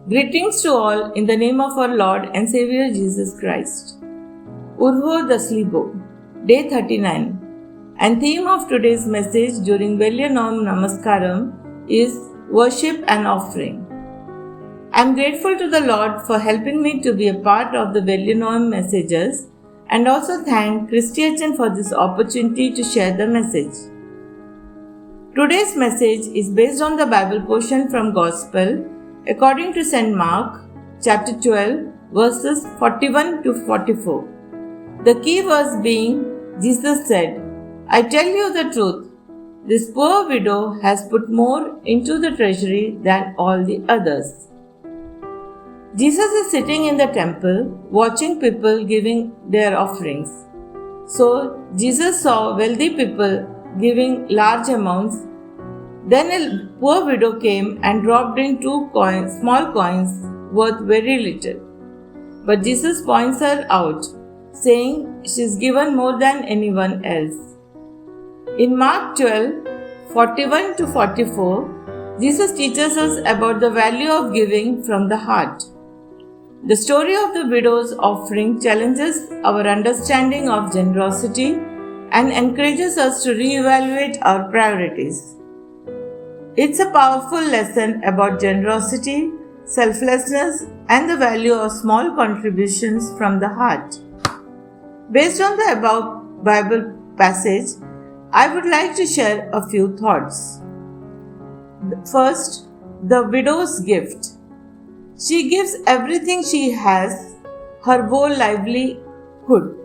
Greetings to all in the name of our Lord and Savior Jesus Christ. Urho Daslibo, Day 39, and theme of today's message during Velyanam Namaskaram is Worship and Offering. I am grateful to the Lord for helping me to be a part of the Velyanam messages and also thank Christian for this opportunity to share the message. Today's message is based on the Bible portion from Gospel according to St. Mark, chapter 12, verses 41 to 44. The key verse being, Jesus said, "I tell you the truth, this poor widow has put more into the treasury than all the others." Jesus is sitting in the temple watching people giving their offerings. So, Jesus saw wealthy people giving large amounts. Then a poor widow came and dropped in small coins worth very little. But Jesus points her out, saying she's given more than anyone else. In Mark 12, 41 to 44, Jesus teaches us about the value of giving from the heart. The story of the widow's offering challenges our understanding of generosity and encourages us to reevaluate our priorities. It's a powerful lesson about generosity, selflessness, and the value of small contributions from the heart. Based on the above Bible passage, I would like to share a few thoughts. First, the widow's gift. She gives everything she has, her whole livelihood.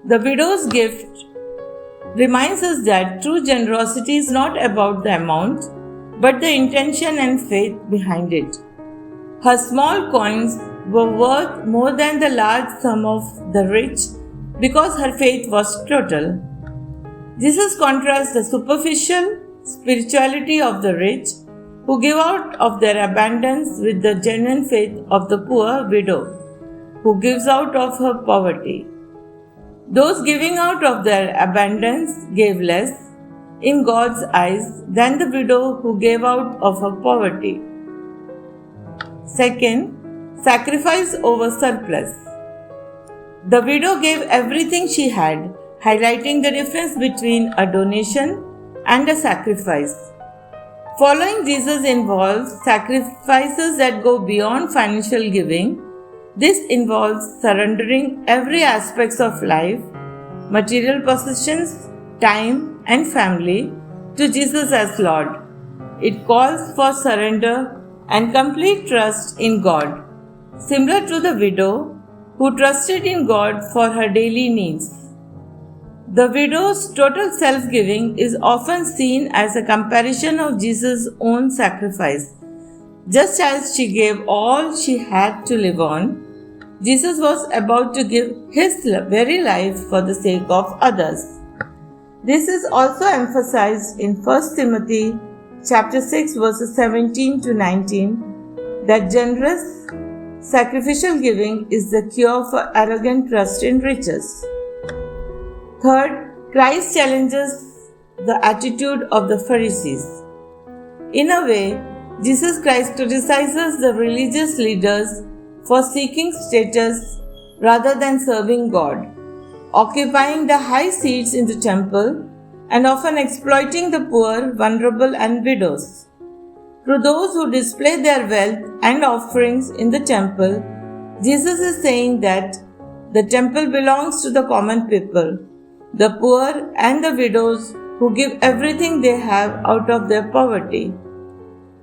The widow's gift reminds us that true generosity is not about the amount, but the intention and faith behind it. Her small coins were worth more than the large sum of the rich because her faith was total. Jesus contrasts the superficial spirituality of the rich who give out of their abundance with the genuine faith of the poor widow who gives out of her poverty. Those giving out of their abundance gave less in God's eyes than the widow who gave out of her poverty. Second, sacrifice over surplus. The widow gave everything she had, highlighting the difference between a donation and a sacrifice. Following Jesus involves sacrifices that go beyond financial giving. This involves surrendering every aspect of life, material possessions, time, and family to Jesus as Lord. It calls for surrender and complete trust in God, similar to the widow who trusted in God for her daily needs. The widow's total self-giving is often seen as a comparison of Jesus' own sacrifice. Just as she gave all she had to live on, Jesus was about to give his very life for the sake of others. This is also emphasized in 1 Timothy chapter 6 verses 17 to 19 that generous sacrificial giving is the cure for arrogant trust in riches. Third, Christ challenges the attitude of the Pharisees. In a way, Jesus Christ criticizes the religious leaders for seeking status rather than serving God, occupying the high seats in the temple and often exploiting the poor, vulnerable, and widows. To those who display their wealth and offerings in the temple, Jesus is saying that the temple belongs to the common people, the poor and the widows who give everything they have out of their poverty.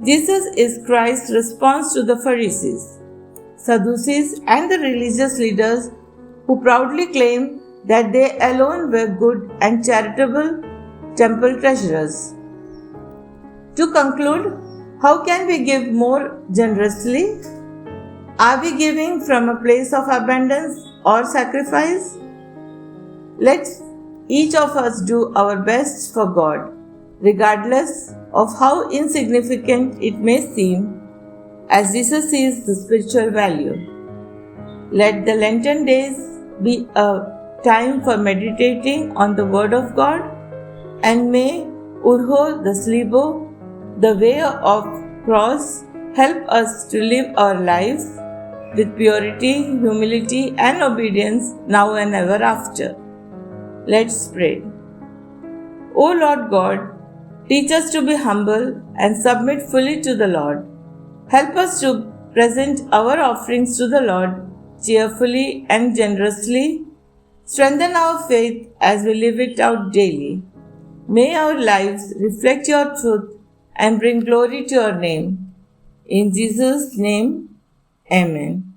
Jesus is Christ's response to the Pharisees, Sadducees, and the religious leaders who proudly claim that they alone were good and charitable temple treasurers. To conclude, how can we give more generously? Are we giving from a place of abundance or sacrifice? Let's each of us do our best for God, regardless of how insignificant it may seem, as Jesus sees the spiritual value. Let the Lenten days be a time for meditating on the Word of God, and may Urho Daslibo, the way of cross, Help us to live our lives with purity, humility, and obedience now and ever after. Let's pray. O Lord God, teach us to be humble and submit fully to the Lord. Help us to present our offerings to the Lord cheerfully and generously. Strengthen our faith as we live it out daily. May our lives reflect your truth and bring glory to your name. In Jesus' name, Amen.